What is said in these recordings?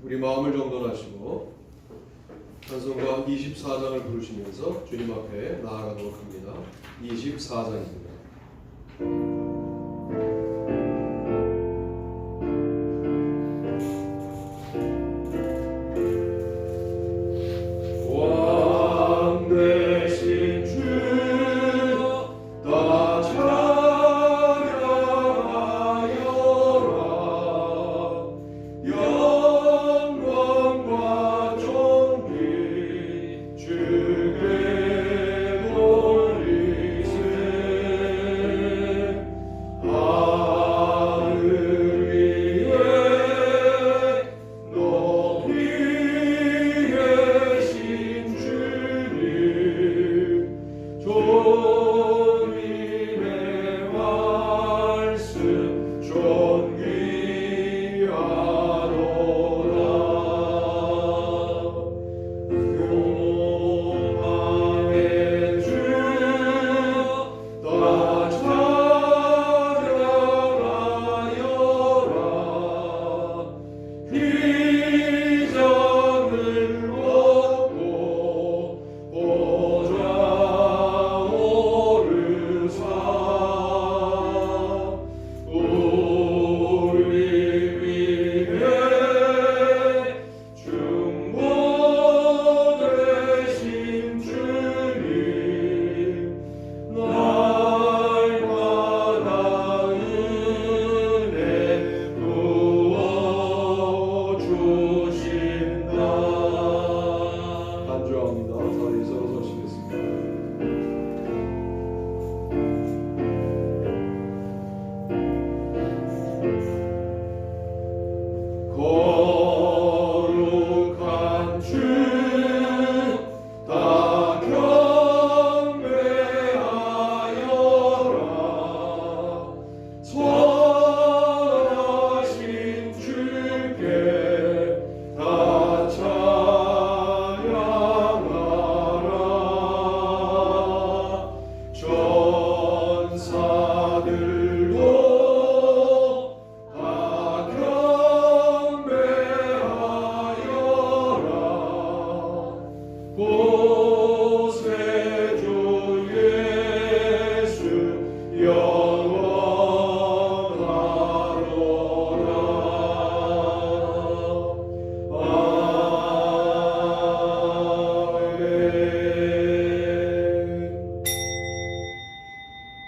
우리 마음을 정돈하시고 찬송가 24장을 부르시면서 주님 앞에 나아가도록 합니다. 24장입니다.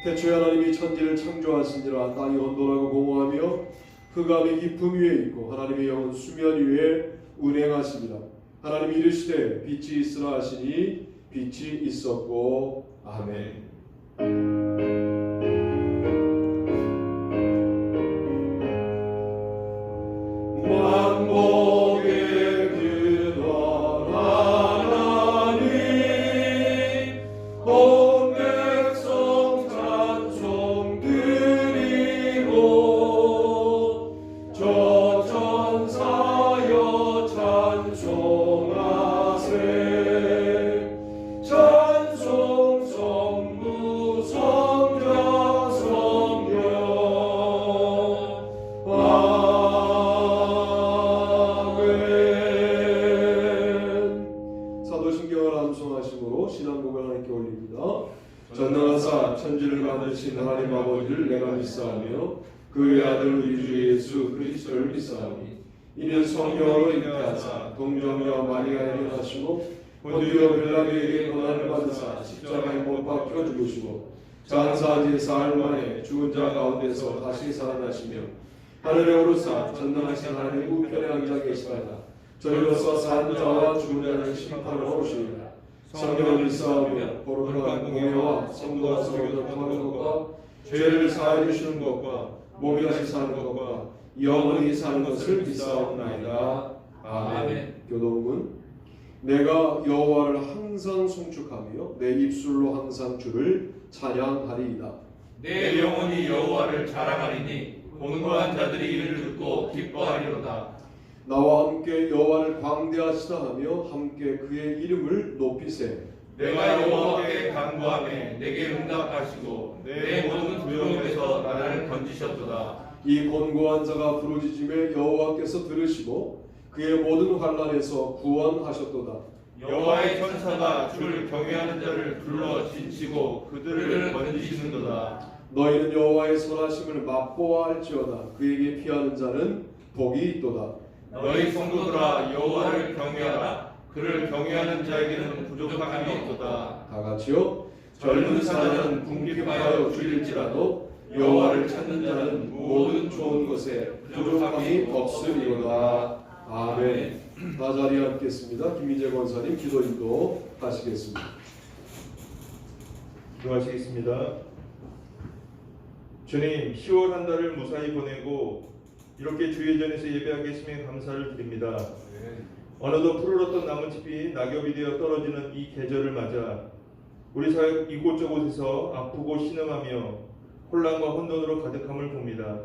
태초에 하나님이 천지를 창조하시니라. 땅이 온돌하고 공허하며 흑암이 깊음 위에 있고 하나님의 영은 수면 위에 운행하십니다. 하나님이 이르시되 빛이 있으라 하시니 빛이 있었고. 아멘. 신앙곡을 하나님께 올립니다. 전능하사 천지를 만드신 하나님 아버지를 내가 믿사오며 그의 아들 우리 주 예수 그리스도를 믿사오니 이는 성령으로 잉태하사 동정녀 마리아에게 하시고 본디오 빌라도에게 고난을 받으사 십자가에 못 박혀 죽으시고 장사한 지 사흘 만에 죽은 자 가운데서 다시 살아나시며 하늘에 오르사 전능하신 하나님 우편에 앉아 계시다가 저희로서 산 자와 죽은 자를 심판하러 오시리라. 성령을 믿사오며 거룩한 공예와 성도가 서로를 통하는 것과 죄를 사해 주시는 것과 몸이 다시 사는 것과 영원히 사는 것을 믿사옵나이다. 아멘. 교동문. 내가 여호와를 항상 송축하며 내 입술로 항상 주를 찬양하리이다. 내 영혼이 여호와를 자랑하리니 곤고한 자들이 이를 듣고 기뻐하리로다. 나와 함께 여호와를 광대하시다 하며 함께 그의 이름을 높이세. 내가 여호와께 간구하매 내게 응답하시고 내 모든 두려움에서 나를 건지셨도다. 이 곤고한 자가 부르짖음에 여호와께서 들으시고 그의 모든 환난에서 구원하셨도다. 여호와의 천사가 주를 경외하는 자를 둘러 진치고 그들을 건지시는도다. 너희는 여호와의 선하심을 맛보아할지어다. 그에게 피하는 자는 복이 있도다. 너희 성도들아 여호와를 경외하라. 그를 경외하는 자에게는 부족함이 없도다. 다 같이요. 젊은 사자는 궁핍하여 줄일지라도 여호와를 찾는 자는 모든 좋은 것에 부족함이 없으리로다. 아멘. 다 자리에 앉겠습니다. 김민재 권사님 기도 인도 하시겠습니다. 기도하시겠습니다. 주님, 10월 한 달을 무사히 보내고 이렇게 주의 전에서 예배하겠음에 감사를 드립니다. 어느덧 푸르렀던 나뭇잎이 낙엽이 되어 떨어지는 이 계절을 맞아 우리 사회 이곳저곳에서 아프고 신음하며 혼란과 혼돈으로 가득함을 봅니다.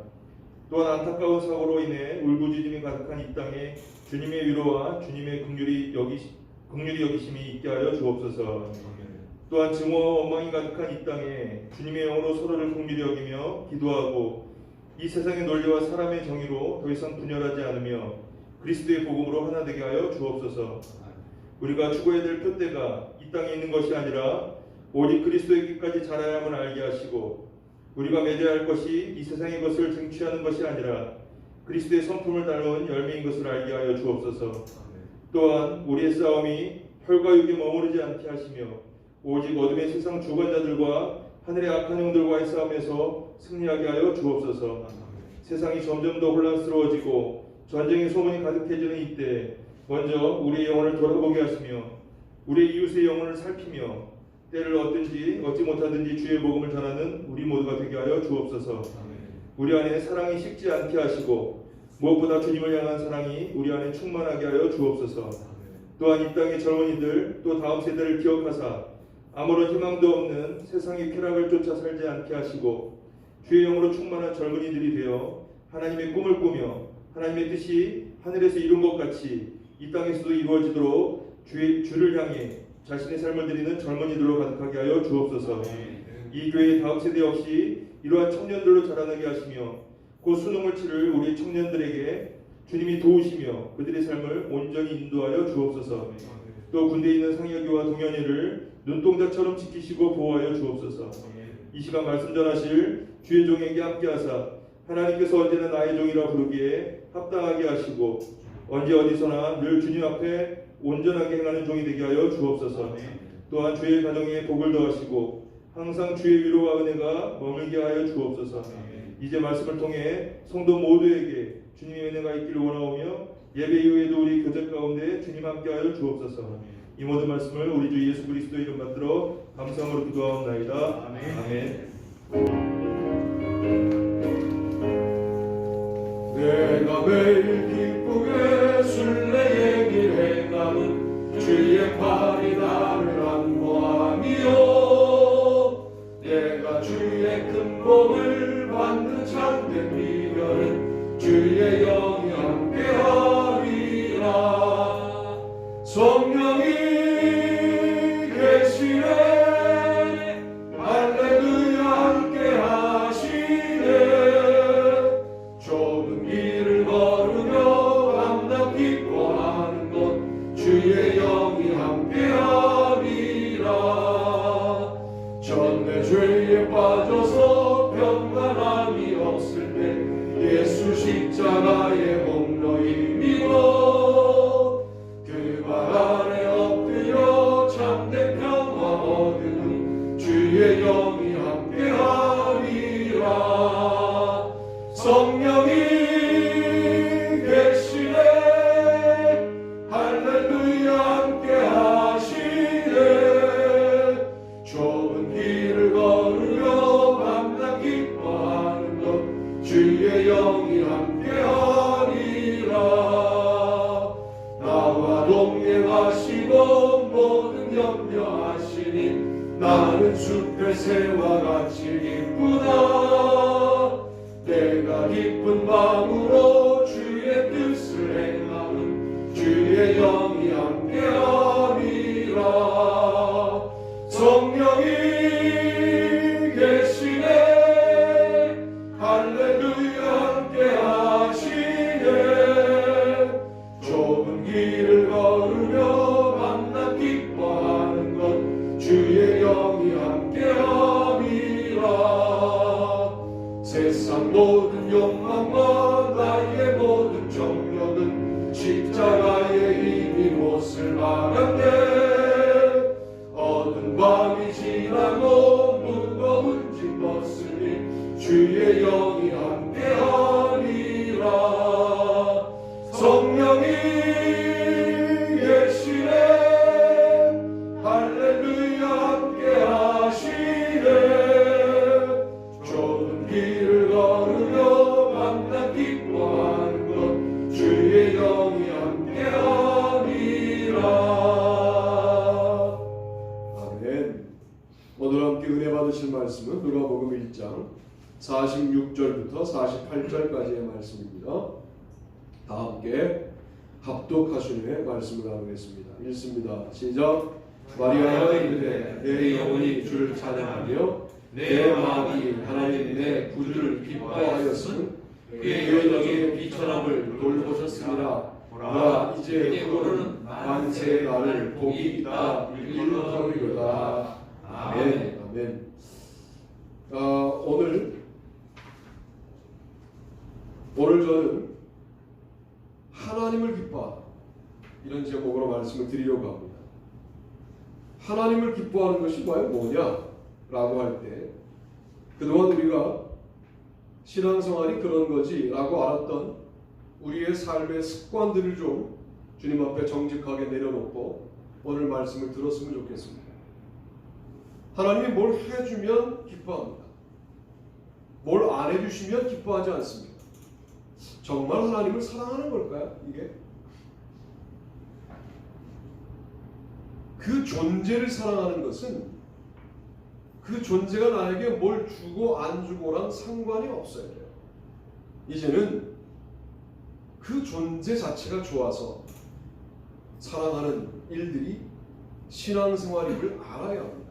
또한 안타까운 사고로 인해 울부짖음이 가득한 이 땅에 주님의 위로와 주님의 긍휼히 여기심이 있게 하여 주옵소서. 또한 증오와 원망이 가득한 이 땅에 주님의 영으로 서로를 긍휼히 여기며 기도하고 이 세상의 논리와 사람의 정의로 더 이상 분열하지 않으며 그리스도의 복음으로 하나 되게 하여 주옵소서. 우리가 추구해야 될 표대가 이 땅에 있는 것이 아니라 오직 그리스도의 길까지 자라야만 알게 하시고 우리가 맺어야 할 것이 이 세상의 것을 쟁취하는 것이 아니라 그리스도의 성품을 닮은 열매인 것을 알게 하여 주옵소서. 또한 우리의 싸움이 혈과 육에 머무르지 않게 하시며 오직 어둠의 세상 주관자들과 하늘의 악한 영들과의 싸움에서 승리하게 하여 주옵소서. 세상이 점점 더 혼란스러워지고 전쟁의 소문이 가득해지는 이때 먼저 우리의 영혼을 돌아보게 하시며 우리의 이웃의 영혼을 살피며 때를 얻든지 얻지 못하든지 주의 복음을 전하는 우리 모두가 되게 하여 주옵소서. 우리 안에 사랑이 식지 않게 하시고 무엇보다 주님을 향한 사랑이 우리 안에 충만하게 하여 주옵소서. 또한 이 땅의 젊은이들 또 다음 세대를 기억하사 아무런 희망도 없는 세상의 쾌락을 쫓아 살지 않게 하시고 주의 영으로 충만한 젊은이들이 되어 하나님의 꿈을 꾸며 하나님의 뜻이 하늘에서 이룬 것 같이 이 땅에서도 이루어지도록 주를 향해 자신의 삶을 드리는 젊은이들로 가득하게 하여 주옵소서. 이 교회의 다음 세대 역시 이러한 청년들로 자라나게 하시며 곧 수능을 치를 우리 청년들에게 주님이 도우시며 그들의 삶을 온전히 인도하여 주옵소서. 또 군대에 있는 상혁이와 동현이를 눈동자처럼 지키시고 보호하여 주옵소서. 이 시간 말씀 전하실 주의 종에게 함께하사 하나님께서 언제나 나의 종이라 부르기에 합당하게 하시고 언제 어디서나 늘 주님 앞에 온전하게 행하는 종이 되게 하여 주옵소서. 또한 주의 가정에 복을 더하시고 항상 주의 위로와 은혜가 머물게 하여 주옵소서. 이제 말씀을 통해 성도 모두에게 주님의 은혜가 있기를 원하오며 예배 이후에도 우리 교제 가운데 주님 함께 하여 주옵소서. 이 모든 말씀을 우리 주 예수 그리스도 이름 받들어 감사함으로 기도하옵나이다. 아멘. 내가 매일 기쁘게 순례의 길에 가는 주의 팔이 나를 안보하며 내가 주의 큰 복을 받는 참된 비결은 주의 영이 함께하리라. 성령이 계시네 할렐루야 함께하시네. 좁은 길을 걸으며 밤낮 기뻐하는 것 주의 영이 함께하리라. 전내 죄에 빠져서 평안함이 없을 때 예수 십자가의 공로 힘입어 그 발 아래 엎드려 참된 평화 얻으니 주의 영이 함께하리라. 성령이 계시네 할렐루야 함께하시네. 좁은 길을 걸으며 밤낮 기뻐하는 것 주의 영이 함께하리라. 나와 동행하시고 모든 염려하시니 나는 숲의 새와 같이 기쁘다. 내가 기쁜 마음으로 주의 뜻을 행하는 주의 영이 함께하리라. 성령이 계시네 할렐루야 함께하시네. 좁은 세상 모든 욕망과 나의 모든 정력은 십자가의 힘이 못을 막았네. 어두운 밤이 지나고 무거운 짐 벗으니 주의 영이 함께하리라. 성령이 계시네. 할렐루야 함께하시네. 좁은 길을 걸으며 만나 기뻐하는 것 주의 영이 함께하리라. 아멘. 오늘 함께 은혜 받으실 말씀은 누가복음 1장 46절부터 48절까지의 말씀입니다. 다 함께 합독하시는 말씀을 나누겠습니다. 읽습니다. 시작. 마리아가 이르되 내 영혼이 주를 찬양하며 내 마음이 하나님 내 구주를 기뻐하였으니 그의 영의 비천함을 돌보셨습니다. 보라 이제 후로는 만세의 날을 복이 있다 일컬으리로다. 아멘. 아멘. 오늘 저는 하나님을 기뻐하다 이런 제목으로 말씀을 드리려고 합니다. 하나님을 기뻐하는 것이 과연 뭐냐라고 할 때 그동안 우리가 신앙생활이 그런 거지라고 알았던 우리의 삶의 습관들을 좀 주님 앞에 정직하게 내려놓고 오늘 말씀을 들었으면 좋겠습니다. 하나님이 뭘 해주면 기뻐합니다. 뭘 안 해주시면 기뻐하지 않습니다. 정말 하나님을 사랑하는 걸까요? 이게? 그 존재를 사랑하는 것은 그 존재가 나에게 뭘 주고 안 주고랑 상관이 없어야 돼요. 이제는 그 존재 자체가 좋아서 사랑하는 일들이 신앙생활임을 알아야 합니다.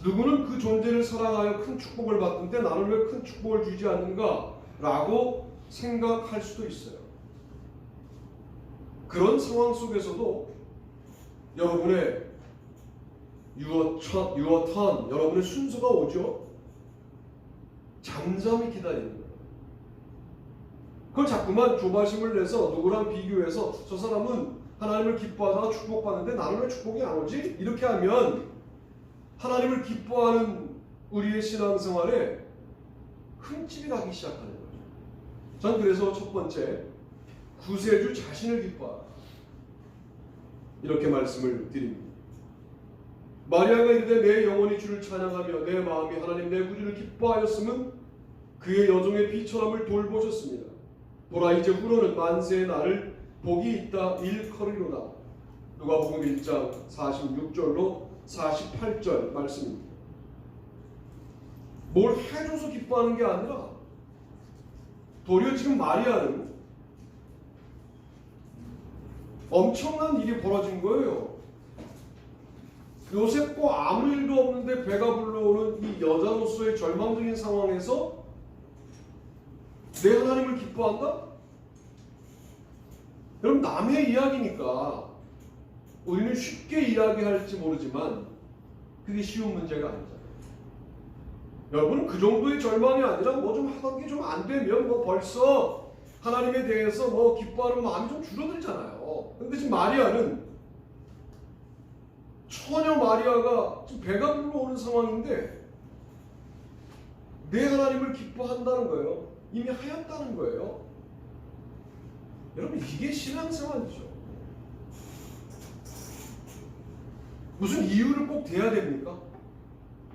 누구는 그 존재를 사랑하여 큰 축복을 받는데 나는 왜 큰 축복을 주지 않는가? 라고 생각할 수도 있어요. 그런 상황 속에서도 여러분의 your turn, 여러분의 순서가 오죠. 잠잠히 기다리는 거예요. 그걸 자꾸만 조바심을 내서 누구랑 비교해서 저 사람은 하나님을 기뻐하다가 축복받는데 나는 왜 축복이 안 오지? 이렇게 하면 하나님을 기뻐하는 우리의 신앙생활에 흠집이 나기 시작하는 거예요. 전 그래서 첫 번째 구세주 자신을 기뻐하라 이렇게 말씀을 드립니다. 마리아가 이르되 내 영혼이 주를 찬양하며 내 마음이 하나님 내 구주를 기뻐하였음은 그의 여종의 비천함을 돌보셨습니다. 보라 이제 후로는 만세의 날을 복이 있다 일컬으리로다. 누가복음 1장 46절로 48절 말씀입니다. 뭘 해줘서 기뻐하는 게 아니라 도리어 지금 마리아는 엄청난 일이 벌어진 거예요. 요셉과 아무 일도 없는데 배가 불러오는 이 여자로서의 절망적인 상황에서 내 하나님을 기뻐한다? 여러분 남의 이야기니까 우리는 쉽게 이야기할지 모르지만 그게 쉬운 문제가 아니잖아요. 여러분 그 정도의 절망이 아니라 뭐 좀 하던 게 좀 안 되면 뭐 벌써 하나님에 대해서 뭐 기뻐하는 마음이 좀 줄어들잖아요. 근데 지금 마리아는 처녀 마리아가 지금 배가 불러오는 상황인데 내 하나님을 기뻐한다는 거예요. 이미 하였다는 거예요. 여러분 이게 신앙생활이죠. 무슨 이유를 꼭 대야 됩니까?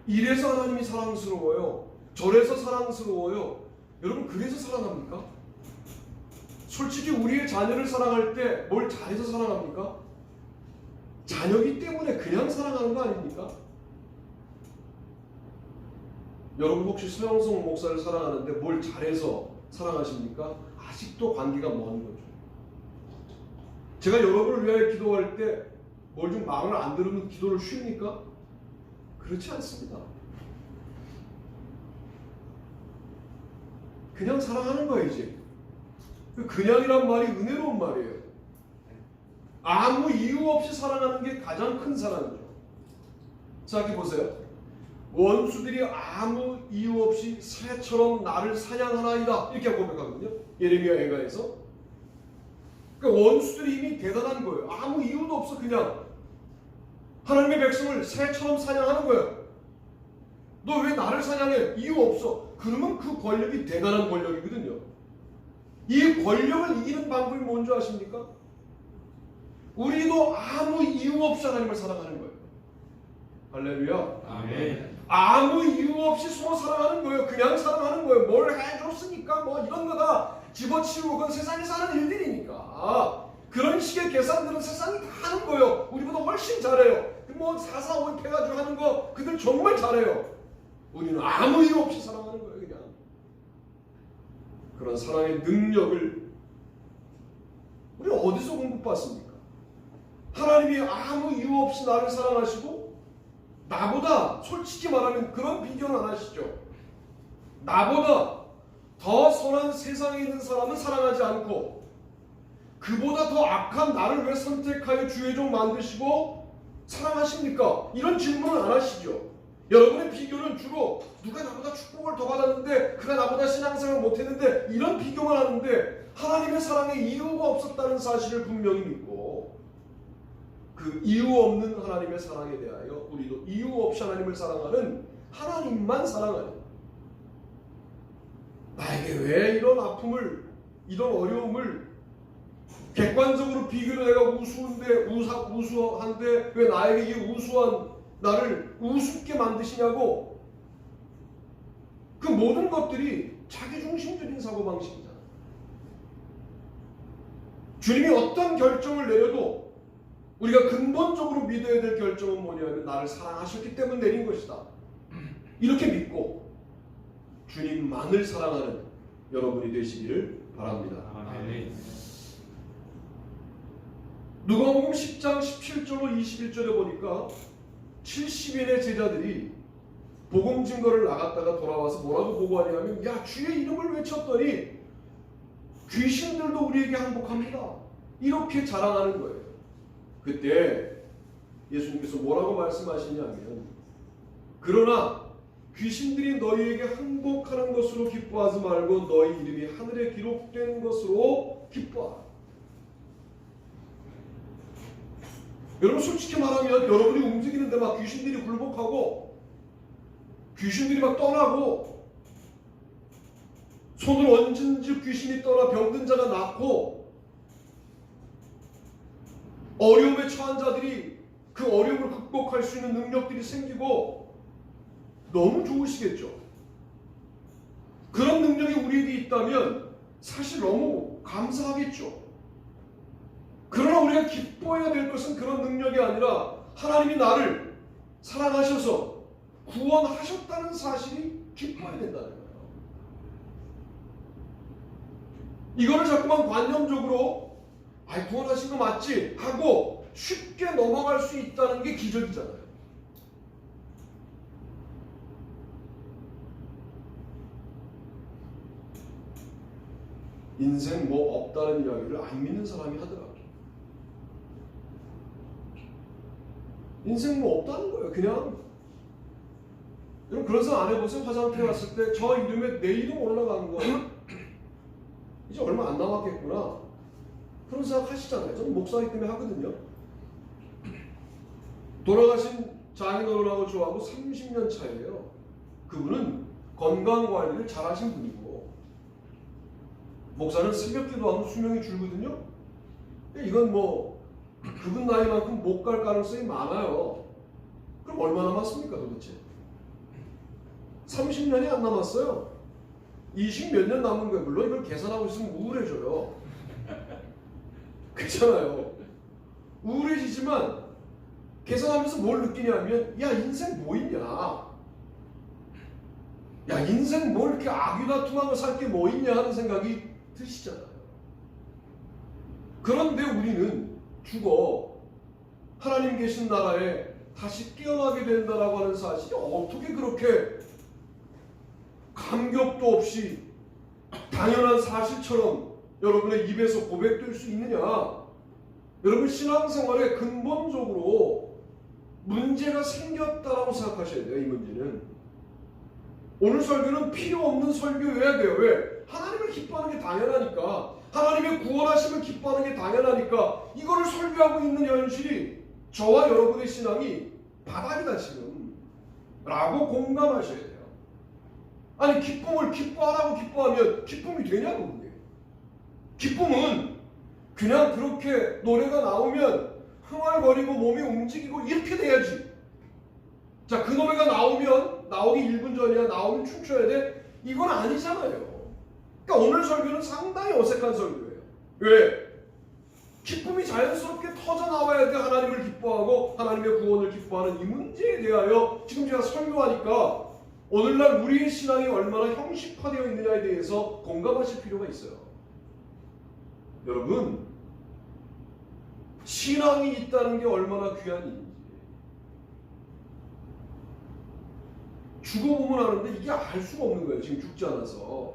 이래서 하나님이 사랑스러워요. 저래서 사랑스러워요. 여러분 그래서 사랑합니까? 솔직히 우리의 자녀를 사랑할 때 뭘 잘해서 사랑합니까? 자녀기 때문에 그냥 사랑하는 거 아닙니까? 여러분 혹시 서영성 목사를 사랑하는데 뭘 잘해서 사랑하십니까? 아직도 관계가 먼 거죠. 제가 여러분을 위하여 기도할 때 뭘 좀 마음을 안 들으면 기도를 쉽니까? 그렇지 않습니다. 그냥 사랑하는 거이지. 그냥이란 말이 은혜로운 말이에요. 아무 이유 없이 사랑하는 게 가장 큰 사랑이죠. 생각해 보세요. 원수들이 아무 이유 없이 새처럼 나를 사냥하나이다 이렇게 고백하거든요. 예레미야 애가에서. 그러니까 원수들이 이미 대단한 거예요. 아무 이유도 없어 그냥 하나님의 백성을 새처럼 사냥하는 거예요. 너 왜 나를 사냥해? 이유 없어. 그러면 그 권력이 대단한 권력이거든요. 이 권력을 이기는 방법이 뭔지 아십니까? 우리도 아무 이유 없이 하나님을 사랑하는 거예요. 할렐루야. 아멘. 아무 이유 없이 서로 사랑하는 거예요. 그냥 사랑하는 거예요. 뭘 해줬으니까 뭐 이런 거 다 집어치우고 그건 세상에 사는 일들이니까. 그런 식의 계산들은 세상이 다 하는 거예요. 우리보다 훨씬 잘해요. 뭐 4, 4, 5 해가지고 하는 거 그들 정말 잘해요. 우리는 아무 이유 없이 사랑하는 거예요. 그냥 그런 사랑의 능력을 우리는 어디서 공급받습니까? 하나님이 아무 이유 없이 나를 사랑하시고 나보다 솔직히 말하면 그런 비교는 안 하시죠. 나보다 더 선한 세상에 있는 사람은 사랑하지 않고 그보다 더 악한 나를 왜 선택하여 주의 종 만드시고 사랑하십니까? 이런 질문은 안 하시죠. 여러분의 비교는 주로 누가 나보다 축복을 더 받았는데 그가 나보다 신앙생활을 못했는데 이런 비교만 하는데 하나님의 사랑에 이유가 없었다는 사실을 분명히 믿고 그 이유 없는 하나님의 사랑에 대하여 우리도 이유 없이 하나님을 사랑하는 하나님만 사랑하는 나에게 왜 이런 아픔을 이런 어려움을 객관적으로 비교로 내가 우수한데 왜 나에게 이 우수한 나를 우습게 만드시냐고. 그 모든 것들이 자기중심적인 사고방식이잖아. 주님이 어떤 결정을 내려도 우리가 근본적으로 믿어야 될 결정은 뭐냐면 나를 사랑하셨기 때문에 내린 것이다. 이렇게 믿고 주님만을 사랑하는 여러분이 되시기를 바랍니다. 아멘. 누가복음 10장 17절로 21절에 보니까 70인의 제자들이 복음 증거를 나갔다가 돌아와서 뭐라고 보고하냐면 야 주의 이름을 외쳤더니 귀신들도 우리에게 항복합니다. 이렇게 자랑하는 거예요. 그때 예수님께서 뭐라고 말씀하시냐면 그러나 귀신들이 너희에게 항복하는 것으로 기뻐하지 말고 너희 이름이 하늘에 기록된 것으로 기뻐하라. 여러분 솔직히 말하면 여러분이 움직이는데 막 귀신들이 굴복하고 귀신들이 막 떠나고 손을 얹은 즉 귀신이 떠나 병든 자가 낫고 어려움에 처한 자들이 그 어려움을 극복할 수 있는 능력들이 생기고 너무 좋으시겠죠. 그런 능력이 우리에게 있다면 사실 너무 감사하겠죠. 그러나 우리가 기뻐해야 될 것은 그런 능력이 아니라 하나님이 나를 사랑하셔서 구원하셨다는 사실이 기뻐해야 된다는 거예요. 이거를 자꾸만 관념적으로 구원하신 거 맞지? 하고 쉽게 넘어갈 수 있다는 게 기적이잖아요. 인생 뭐 없다는 이야기를 안 믿는 사람이 하더라고요. 인생 뭐 없다는 거예요. 그냥 여러분 그런 생각 안 해보세요? 화장실에 갔을 때 저 이름에 내 이름 올라가는 거 이제 얼마 안 남았겠구나 그런 생각 하시잖아요. 저는 목사이기 때문에 하거든요. 돌아가신 장인어른하고 저하고 30년 차이에요. 그분은 건강관리를 잘하신 분이고 목사는 새벽 기도하면 수명이 줄거든요. 이건 뭐 그분 나이만큼 못 갈 가능성이 많아요. 그럼 얼마 남았습니까 도대체? 30년이 안 남았어요. 20 몇 년 남은 거예요. 물론 이걸 계산하고 있으면 우울해져요. 그렇잖아요. 우울해지지만 계산하면서 뭘 느끼냐면 야 인생 뭐 있냐. 야 인생 뭘 이렇게 악유다툼하고 살 게 뭐 있냐 하는 생각이 드시잖아요. 그런데 우리는 죽어 하나님 계신 나라에 다시 깨어나게 된다라고 하는 사실이 어떻게 그렇게 감격도 없이 당연한 사실처럼 여러분의 입에서 고백될 수 있느냐. 여러분 신앙생활에 근본적으로 문제가 생겼다라고 생각하셔야 돼요. 이 문제는. 오늘 설교는 필요 없는 설교여야 돼요. 왜? 하나님을 기뻐하는 게 당연하니까. 하나님의 구원하심을 기뻐하는 게 당연하니까. 이거를 설교하고 있는 현실이 저와 여러분의 신앙이 바닥이다 지금 라고 공감하셔야 돼요. 아니 기쁨을 기뻐하라고 기뻐하면 기쁨이 되냐고. 그게 기쁨은 그냥 그렇게 노래가 나오면 흥얼거리고 몸이 움직이고 이렇게 돼야지. 자, 그 노래가 나오기 1분 전이야. 나오면 춤춰야 돼? 이건 아니잖아요. 그러니까 오늘 설교는 상당히 어색한 설교예요. 왜? 기쁨이 자연스럽게 터져 나와야 돼. 하나님을 기뻐하고 하나님의 구원을 기뻐하는 이 문제에 대하여 지금 제가 설교하니까 오늘날 우리의 신앙이 얼마나 형식화되어 있느냐에 대해서 공감하실 필요가 있어요. 여러분, 신앙이 있다는 게 얼마나 귀한 일인지 죽어보면 아는데 이게 알 수가 없는 거예요. 지금 죽지 않아서.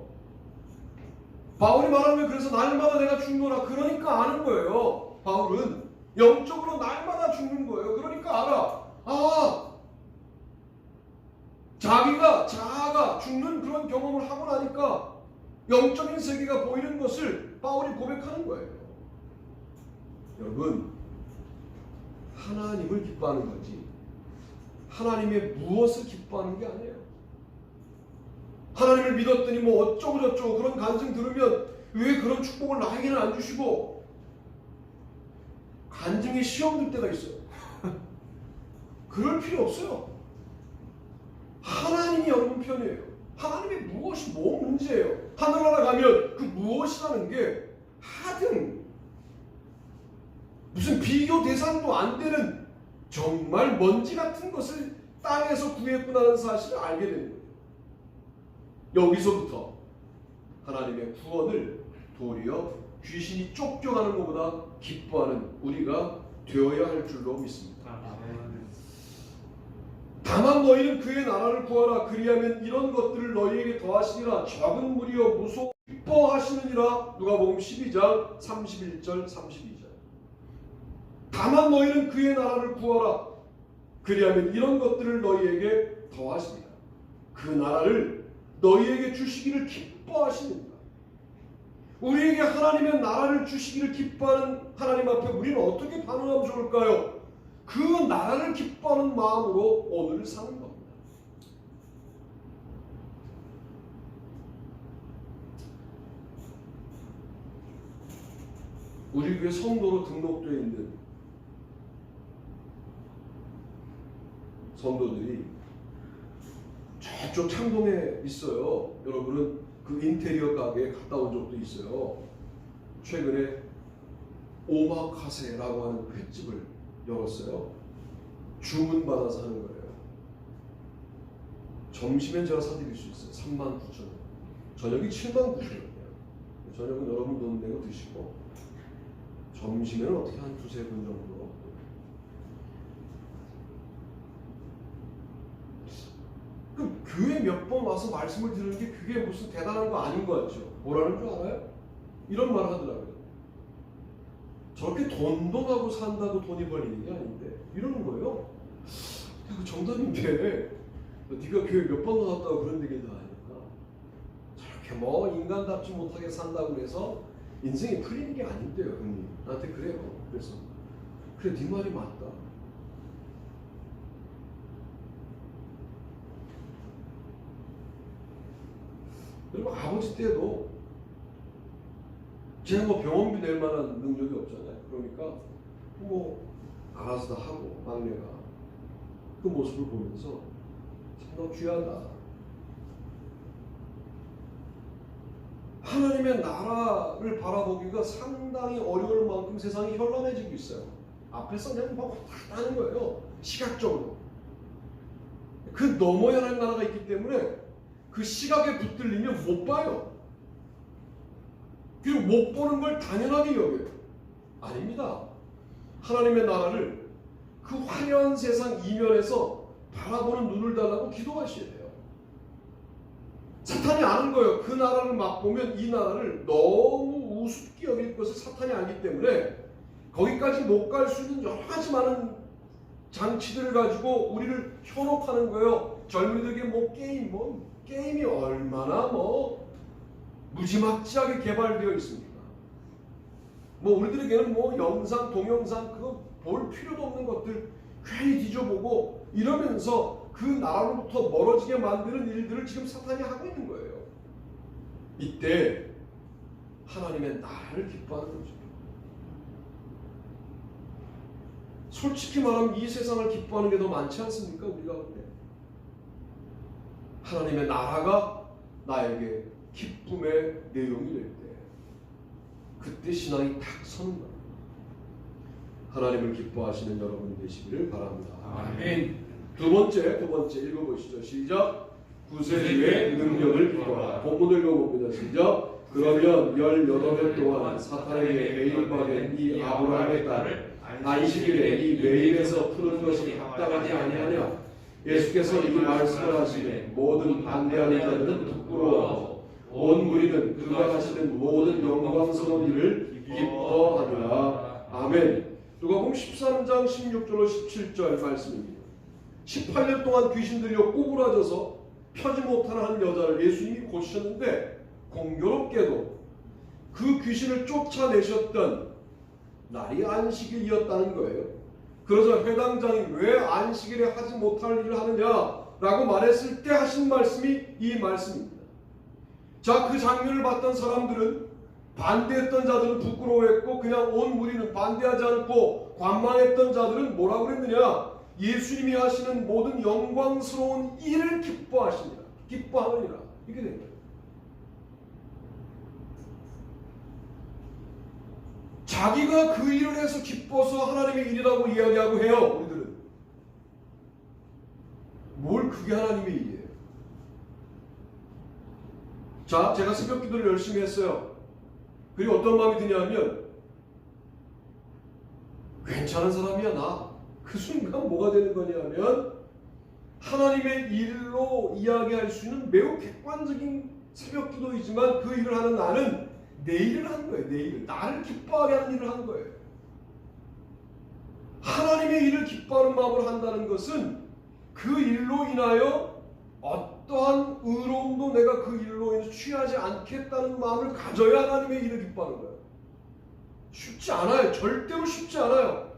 바울이 말하면 그래서 날마다 내가 죽노라. 그러니까 아는 거예요. 바울은 영적으로 날마다 죽는 거예요. 그러니까 알아. 자아가 죽는 그런 경험을 하고 나니까 영적인 세계가 보이는 것을 바울이 고백하는 거예요. 여러분, 하나님을 기뻐하는 거지 하나님의 무엇을 기뻐하는 게 아니에요. 하나님을 믿었더니 뭐 어쩌고 저쩌고 그런 간증 들으면 왜 그런 축복을 나에게는 안 주시고 간증에 시험 들 때가 있어요. 그럴 필요 없어요. 하나님이 여러분 편이에요. 하나님의 무엇이 뭐 문제예요. 하늘나라 가면 그 무엇이라는 게 하등 무슨 비교 대상도 안 되는 정말 먼지 같은 것을 땅에서 구했구나라는 사실을 알게 되는 거예요. 여기서부터 하나님의 구원을 도리어 귀신이 쫓겨가는 것보다 기뻐하는 우리가 되어야 할 줄로 믿습니다. 다만 너희는 그의 나라를 구하라. 그리하면 이런 것들을 너희에게 더하시니라. 적은 무리여 무소 기뻐하시느니라. 누가복음 12장 31절 32절. 다만 너희는 그의 나라를 구하라. 그리하면 이런 것들을 너희에게 더하시니라. 그 나라를 너희에게 주시기를 기뻐하시느니라. 우리에게 하나님의 나라를 주시기를 기뻐하는 하나님 앞에 우리는 어떻게 반응하면 좋을까요? 그 나라를 기뻐하는 마음으로 오늘을 사는 겁니다. 우리 교회 성도로 등록되어 있는 성도들이 저쪽 창동에 있어요. 여러분은 그 인테리어 가게에 갔다 온 적도 있어요. 최근에 오마카세라고 하는 횟집을 열었어요. 주문받아서 하는 거예요. 점심엔 제가 사드릴 수 있어요. 39,000원. 저녁이 79,000원이에요. 저녁은 여러분 돈 내고 드시고 점심에는 어떻게 한 2-3분 정도. 그럼 교회 몇 번 와서 말씀을 드리는 게 그게 무슨 대단한 거 아닌 거 같죠? 뭐라는 줄 알아요? 이런 말 하더라고요. 저렇게 돈돈하고 산다고 돈이 벌리는 게 아닌데 이러는 거예요. 그 정답인데 네가 교회 몇 번 나왔다고 그런 얘기도 하니까 저렇게 뭐 인간답지 못하게 산다고 해서 인생이 풀리는 게 아닌데요. 형님 나한테 그래요. 그래서 그래 네 말이 맞다. 그리고 아버지 때도 제가 뭐 병원비 낼 만한 능력이 없잖아요. 그러니까 뭐 알아서 다 하고 막내가 그 모습을 보면서 참 너 귀하다. 하나님의 나라를 바라보기가 상당히 어려울 만큼 세상이 현란해지고 있어요. 앞에서 그냥 막 하는 거예요. 시각적으로. 그 넘어야 할 나라가 있기 때문에 그 시각에 붙들리면 못 봐요. 그리고 못 보는 걸 당연하게 여겨요. 아닙니다. 하나님의 나라를 그 화려한 세상 이면에서 바라보는 눈을 달라고 기도하셔야 돼요. 사탄이 아는 거예요. 그 나라를 맛보면 이 나라를 너무 우습게 여길 것을 사탄이 알기 때문에 거기까지 못 갈 수 있는 여러 가지 많은 장치들을 가지고 우리를 현혹하는 거예요. 젊은이들에게 게임이 얼마나 무지막지하게 개발되어 있습니까? 우리들에게는 영상, 동영상 그거 볼 필요도 없는 것들 괜히 뒤져보고 이러면서 그 나라로부터 멀어지게 만드는 일들을 지금 사탄이 하고 있는 거예요. 이때 하나님의 나라를 기뻐하는 거죠. 솔직히 말하면 이 세상을 기뻐하는 게 더 많지 않습니까? 우리 가운데 하나님의 나라가 나에게 기쁨의 내용이 될 때 그때 신앙이 탁 서는 겁니다. 하나님을 기뻐하시는 여러분이 되시기를 바랍니다. 아멘. 두 번째 읽어보시죠. 시작. 구세주의 능력을 비춰라. 본문을 읽어봅니다. 시작. 그러면 18년 동안 사탄에게 매일 받은 이 아브라함의 딸을 안식일에 이 매일에서 푸는 것이 합당하지 아니하냐. 예수께서 이 말씀을 하시되 모든 반대하는 자들은 부끄러워하고 온 무리는 그가 하시는 모든 영광스러운 일을 기뻐하리라. 아멘. 누가복음 13장 16절로 17절 말씀입니다. 18년 동안 귀신 들려 꼬부라져서 펴지 못하는 여자를 예수님이 고치셨는데 공교롭게도 그 귀신을 쫓아내셨던 날이 안식일이었다는 거예요. 그러자 회당장이 왜 안식일에 하지 못할 일을 하느냐라고 말했을 때 하신 말씀이 이 말씀입니다. 자, 그 장면을 봤던 사람들은 반대했던 자들은 부끄러워했고 그냥 온 무리는 반대하지 않고 관망했던 자들은 뭐라고 그랬느냐? 예수님이 하시는 모든 영광스러운 일을 기뻐하시니라. 기뻐하느니라. 이렇게 된 거예요. 자기가 그 일을 해서 기뻐서 하나님의 일이라고 이야기하고 해요. 우리들은. 뭘 그게 하나님의 일이에요. 자, 제가 새벽 기도를 열심히 했어요. 그리고 어떤 마음이 드냐면 괜찮은 사람이야 나. 그 순간 뭐가 되는 거냐면 하나님의 일로 이야기할 수 있는 매우 객관적인 새벽 기도이지만 그 일을 하는 나는 내 일을 하는 거예요. 내 일을. 나를 기뻐하게 하는 일을 하는 거예요. 하나님의 일을 기뻐하는 마음으로 한다는 것은 그 일로 인하여 어떠한 의로움도 내가 그 일로 인해서 취하지 않겠다는 마음을 가져야 하나님의 일을 기뻐하는 거예요. 쉽지 않아요. 절대로 쉽지 않아요.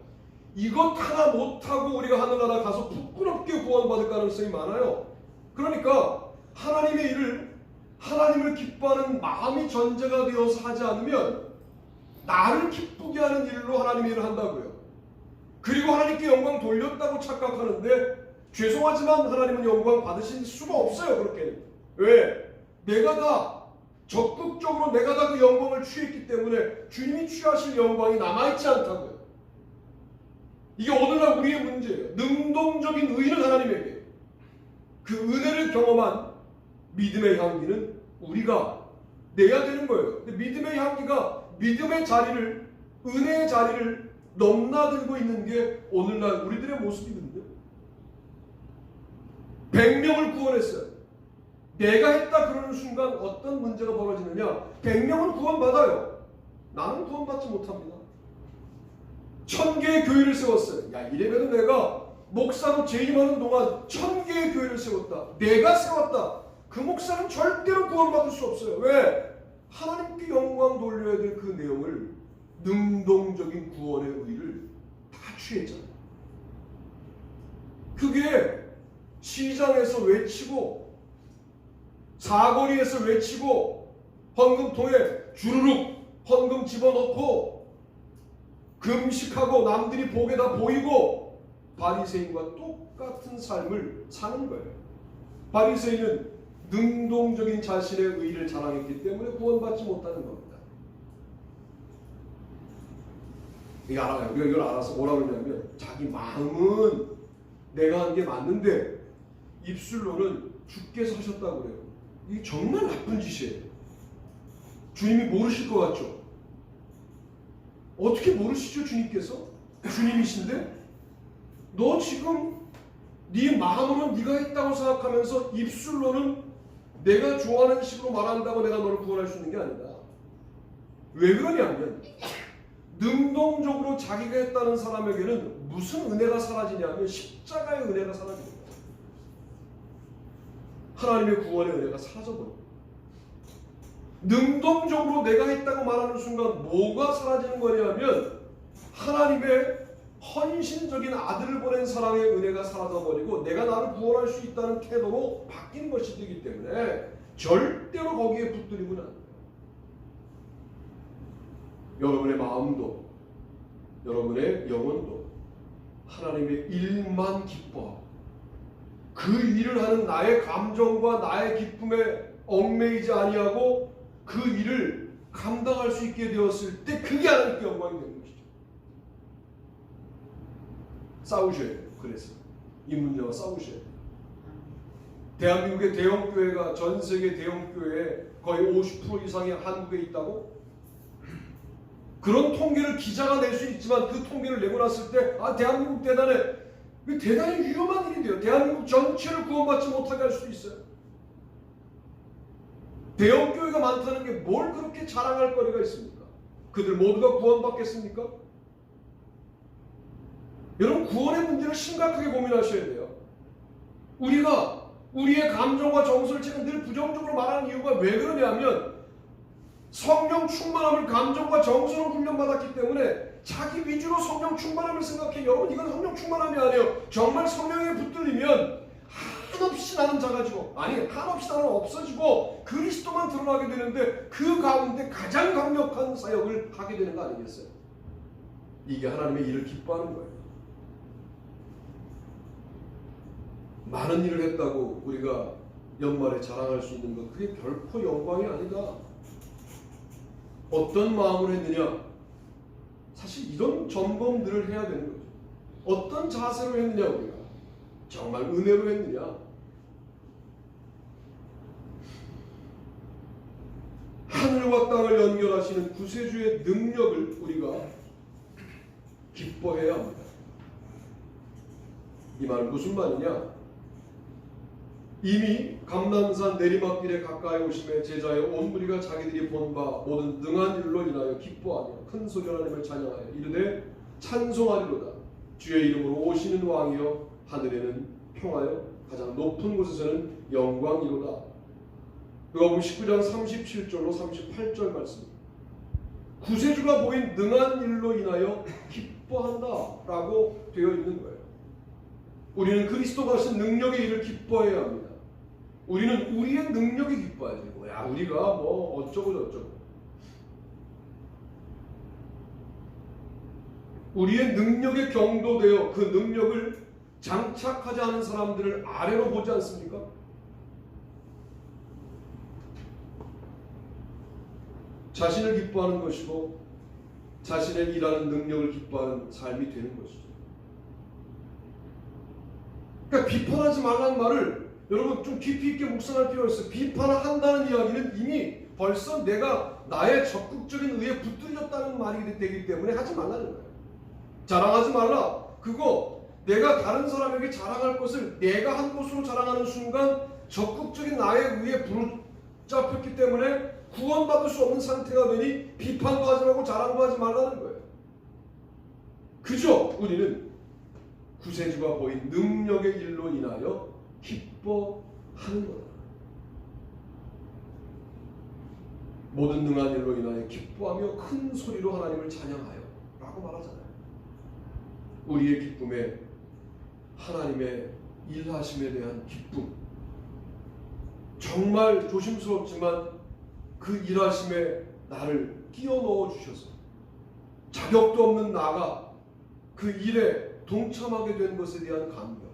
이것 하나 못하고 우리가 하늘나라 가서 부끄럽게 구원받을 가능성이 많아요. 그러니까 하나님의 일을 하나님을 기뻐하는 마음이 전제가 되어서 하지 않으면 나를 기쁘게 하는 일로 하나님의 일을 한다고요. 그리고 하나님께 영광 돌렸다고 착각하는데 죄송하지만 하나님은 영광 받으실 수가 없어요. 그렇게는. 왜? 내가 다 적극적으로 내가 다 그 영광을 취했기 때문에 주님이 취하실 영광이 남아있지 않다고요. 이게 오늘날 우리의 문제예요. 능동적인 의는 하나님에게 그 은혜를 경험한 믿음의 향기는 우리가 내야 되는 거예요. 근데 믿음의 향기가 믿음의 자리를 은혜의 자리를 넘나들고 있는 게 오늘날 우리들의 모습이던데. 100명을 구원했어요. 내가 했다 그러는 순간 어떤 문제가 벌어지느냐? 100명은 구원받아요. 나는 구원받지 못합니다. 1000개의 교회를 세웠어요. 야, 이래봬도 내가 목사로 재임하는 동안 1000개의 교회를 세웠다. 내가 세웠다. 그 목사는 절대로 구원받을 수 없어요. 왜? 하나님께 영광 돌려야 될 그 내용을 능동적인 구원의 의를 다 취했잖아요. 그게 시장에서 외치고 사거리에서 외치고 헌금통에 주르륵 헌금 집어넣고 금식하고 남들이 보게 다 보이고 바리새인과 똑같은 삶을 사는 거예요. 바리새인은 능동적인 자신의 의를 자랑했기 때문에 구원받지 못하는 겁니다. 이거 알아요. 우리가 이걸 알아서 뭐라고 그러냐면 자기 마음은 내가 한 게 맞는데 입술로는 주께서 하셨다고 그래요. 이게 정말 나쁜 짓이에요. 주님이 모르실 것 같죠? 어떻게 모르시죠? 주님께서? 주님이신데? 너 지금 네 마음으로는 네가 했다고 생각하면서 입술로는 내가 좋아하는 식으로 말한다고 내가 너를 구원할 수 있는 게 아니다. 왜 그러냐면 능동적으로 자기가 했다는 사람에게는 무슨 은혜가 사라지냐면 십자가의 은혜가 사라집니다. 하나님의 구원의 은혜가 사라져버립니다. 능동적으로 내가 했다고 말하는 순간 뭐가 사라지는 거냐면 하나님의 헌신적인 아들을 보낸 사랑의 은혜가 사라져버리고 내가 나를 구원할 수 있다는 태도로 바뀐 것이 되기 때문에 절대로 거기에 붙들리면 안 돼요. 여러분의 마음도 여러분의 영혼도 하나님의 일만 기뻐하고 그 일을 하는 나의 감정과 나의 기쁨에 얽매이지 아니하고 그 일을 감당할 수 있게 되었을 때 그게 하나님께 영광이 되는 것이죠. 싸우셔야 돼요. 그래서 이 문제와 싸우셔야 돼요. 대한민국의 대형교회가 전 세계 대형교회의 거의 50% 이상이 한국에 있다고? 그런 통계를 기자가 낼 수 있지만 그 통계를 내고 났을 때 대한민국 대단해. 대단히 위험한 일이 돼요. 대한민국 전체를 구원받지 못하게 할 수도 있어요. 대형교회가 많다는 게 뭘 그렇게 자랑할 거리가 있습니까? 그들 모두가 구원받겠습니까? 여러분 구원의 문제를 심각하게 고민하셔야 돼요. 우리가 우리의 감정과 정서를 제가 늘 부정적으로 말하는 이유가 왜 그러냐면 성령 충만함을 감정과 정서로 훈련받았기 때문에 자기 위주로 성령 충만함을 생각해. 여러분 이건 성령 충만함이 아니에요. 정말 성령에 붙들리면 한없이 나는 작아지고 한없이 나는 없어지고 그리스도만 드러나게 되는데 그 가운데 가장 강력한 사역을 하게 되는 거 아니겠어요? 이게 하나님의 일을 기뻐하는 거예요. 많은 일을 했다고 우리가 연말에 자랑할 수 있는 것 그게 결코 영광이 아니다. 어떤 마음으로 했느냐? 사실 이런 점검들을 해야 되는 거죠. 어떤 자세로 했느냐 우리가? 정말 은혜로 했느냐? 하늘과 땅을 연결하시는 구세주의 능력을 우리가 기뻐해야 합니다. 이 말은 무슨 말이냐? 이미 감람산 내리막길에 가까이 오심에 제자의 온 무리가 자기들이 본 바 모든 능한 일로 인하여 기뻐하며 큰 소리로 하나님을 찬양하여 이르되 찬송하리로다. 주의 이름으로 오시는 왕이여 하늘에는 평하여 가장 높은 곳에서는 영광이로다. 누가복음 19장 37절로 38절 말씀입니다. 구세주가 보인 능한 일로 인하여 기뻐한다라고 되어 있는 거예요. 우리는 그리스도가 하신 능력의 일을 기뻐해야 합니다. 우리는 우리의 능력이 기뻐해야 되고 우리가 뭐 어쩌고 저쩌고 우리의 능력에 경도되어 그 능력을 장착하지 않은 사람들을 아래로 보지 않습니까? 자신을 기뻐하는 것이고 자신의 일하는 능력을 기뻐하는 삶이 되는 것이죠. 그러니까 비판하지 말라는 말을 여러분 좀 깊이 있게 묵상할 필요가 있어요. 비판한다는 이야기는 이미 벌써 내가 나의 적극적인 의에 붙들렸다는 말이 되기 때문에 하지 말라는 거예요. 자랑하지 말라. 그거 내가 다른 사람에게 자랑할 것을 내가 한 것으로 자랑하는 순간 적극적인 나의 의에 붙잡혔기 때문에 구원받을 수 없는 상태가 되니 비판도 하지 말고 자랑도 하지 말라는 거예요. 그저 우리는 구세주가 보인 능력의 일로 인하여 기뻐하는 거다. 모든 능한 일로 인하여 기뻐하며 큰 소리로 하나님을 찬양하여 라고 말하잖아요. 우리의 기쁨에 하나님의 일하심에 대한 기쁨, 정말 조심스럽지만 그 일하심에 나를 끼워 넣어 주셔서 자격도 없는 나가 그 일에 동참하게 된 것에 대한 감격.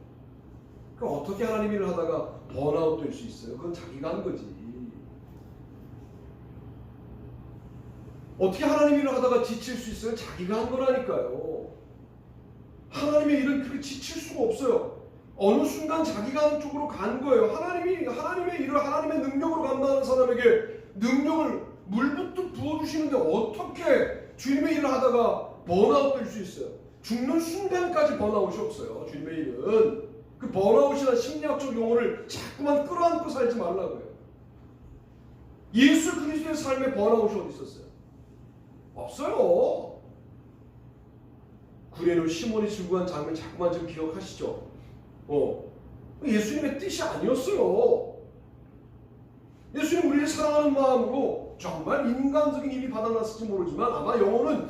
그러니까 어떻게 하나님 일을 하다가 번아웃 될 수 있어요? 그건 자기가 한 거지. 어떻게 하나님 일을 하다가 지칠 수 있어요? 자기가 한 거라니까요. 하나님의 일은 그렇게 지칠 수가 없어요. 어느 순간 자기가 하는 쪽으로 간 거예요. 하나님의 일을 하나님의 능력으로 감당하는 사람에게 능력을 물붓듯 부어주시는데 어떻게 주님의 일을 하다가 번아웃 될 수 있어요? 죽는 순간까지 번아웃이 없어요. 주님의 일은. 그 번아웃이나 심리학적 용어를 자꾸만 끌어안고 살지 말라고요. 예수 그리스도의 삶에 번아웃이 어디 있었어요? 없어요. 구레노 시몬이 들고 간 장면 자꾸만 좀 기억하시죠? 예수님의 뜻이 아니었어요. 예수님 우리를 사랑하는 마음으로 정말 인간적인 힘이 바닥났을지 모르지만 아마 영혼은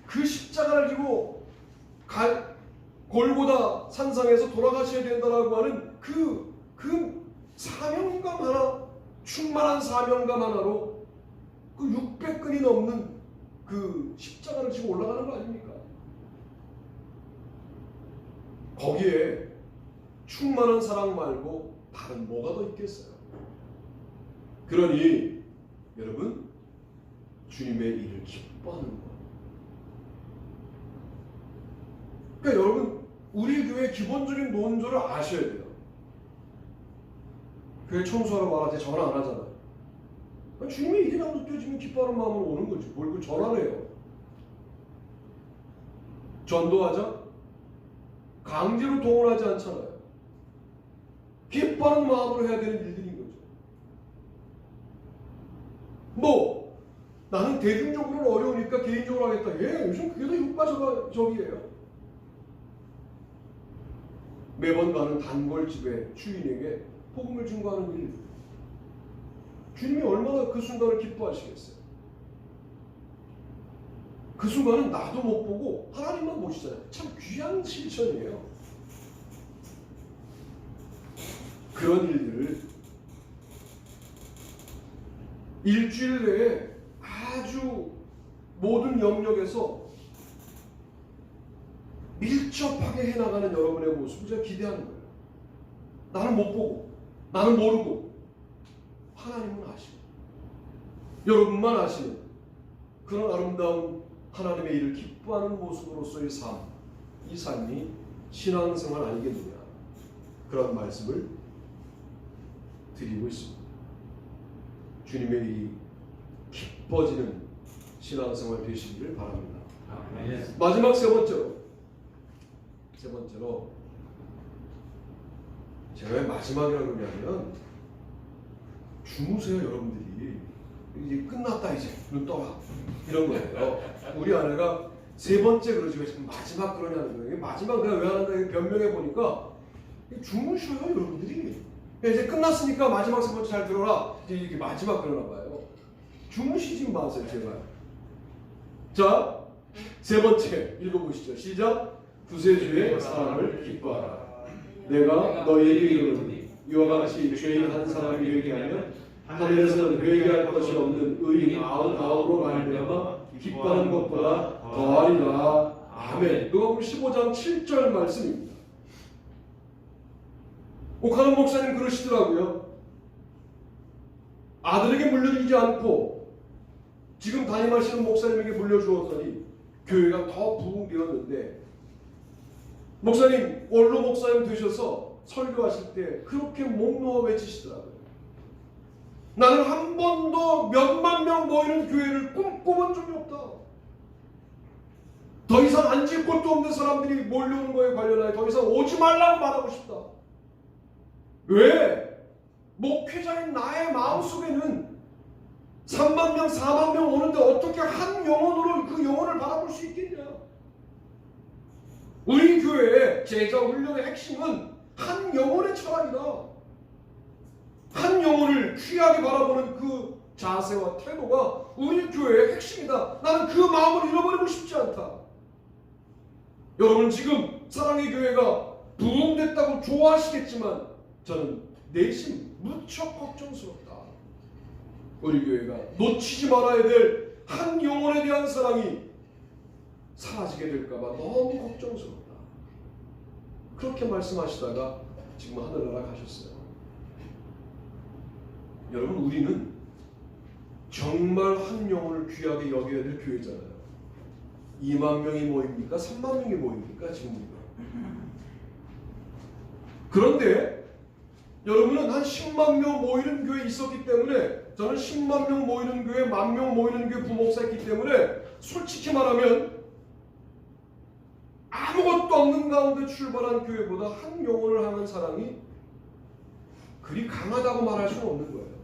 그 십자가를 지고 골고다 산상에서 돌아가셔야 된다라고 하는 그 사명감 하나, 충만한 사명감 하나로 그 600근이 넘는 그 십자가를 지고 올라가는 거 아닙니까? 거기에 충만한 사랑 말고 다른 뭐가 더 있겠어요? 그러니 여러분, 주님의 일을 기뻐하는 것. 그러니까 여러분, 우리 교회 기본적인 논조를 아셔야 돼요. 교회 청소하러 말할 때 전화 안 하잖아요. 주님의 일이라고 느껴지면 기뻐하는 마음으로 오는 거지. 뭘 그 전화를 해요. 전도하자? 강제로 동원하지 않잖아요. 기뻐하는 마음으로 해야 되는 일들인 거죠. 뭐 나는 대중적으로는 어려우니까 개인적으로 하겠다. 요즘 그게 더 효과적이에요. 매번 가는 단골집의 주인에게 복음을 증거하는 일. 주님이 얼마나 그 순간을 기뻐하시겠어요. 그 순간은 나도 못 보고 하나님만 보시잖아요. 참 귀한 실천이에요. 그런 일들을 일주일 내에 아주 모든 영역에서 밀접하게 해나가는 여러분의 모습을 제가 기대하는 거예요. 나는 못 보고, 나는 모르고, 하나님은 아시고, 여러분만 아시는 그런 아름다운 하나님의 일을 기뻐하는 모습으로서의 삶, 이 삶이 신앙생활 아니겠느냐, 그런 말씀을 드리고 있습니다. 주님의 일이 기뻐지는 신앙생활 되시기를 바랍니다. 마지막 세 번째로 제가 왜 마지막이라고 그러냐면 주무세요. 여러분들이 이제 끝났다, 이제 눈 떠라, 이런 거예요. 우리 아내가 세 번째 그러지 왜 지금 마지막 그러냐는 거예요. 마지막 내가 왜 하는가 변명해 보니까 주무셔요. 여러분들이 이제 끝났으니까 마지막 세 번째 잘 들어라, 이제 이렇게 마지막 그러나 봐요. 주무시지 마세요, 제발. 자, 세 번째 읽어보시죠. 시작. 두세 주의 사랑을 기뻐하라. 내가 너희에게 이르노니 이와 같이 죄인 한 사람이 회개하면 하늘에서는 회개할 것이 없는 의인 99으로 말미암아 기뻐하는 것보다 더하리라. 아멘. 누가복음 15장 7절 말씀입니다. 오카노 목사님 그러시더라고요. 아들에게 물려주지 않고 지금 담임하시는 목사님에게 물려주었더니 교회가 더 부흥되었는데, 목사님 원로 목사님 되셔서 설교하실 때 그렇게 목 놓아 외치시더라고요. 나는 한 번도 몇만 명 모이는 교회를 꿈꿔본 적이 없다. 더 이상 앉을 곳도 없는 사람들이 몰려오는 거에 관련하여 더 이상 오지 말라고 말하고 싶다. 왜? 목회자인 나의 마음속에는 3만 명, 4만 명 오는데 어떻게 한 영혼으로 그 영혼을 바라볼 수 있겠냐? 우리 교회의 제자 훈련의 핵심은 한 영혼의 철학이다. 한 영혼을 귀하게 바라보는 그 자세와 태도가 우리 교회의 핵심이다. 나는 그 마음을 잃어버리고 싶지 않다. 여러분 지금 사랑의 교회가 부흥됐다고 좋아하시겠지만 저는 내심 무척 걱정스럽다. 우리 교회가 놓치지 말아야 될 한 영혼에 대한 사랑이 사라지게 될까봐 너무 걱정스럽다. 그렇게 말씀하시다가 지금 하늘나라 가셨어요. 여러분 우리는 정말 한 영혼을 귀하게 여겨야 될 교회잖아요. 2만 명이 모입니까? 3만 명이 모입니까? 지금 우리가. 그런데 여러분은 한 10만 명 모이는 교회에 있었기 때문에, 저는 10만 명 모이는 교회, 1만 명 모이는 교회 부목사였기 때문에 솔직히 말하면 아무것도 없는 가운데 출발한 교회보다 한 영혼을 향한 사랑이 그리 강하다고 말할 수는 없는 거예요.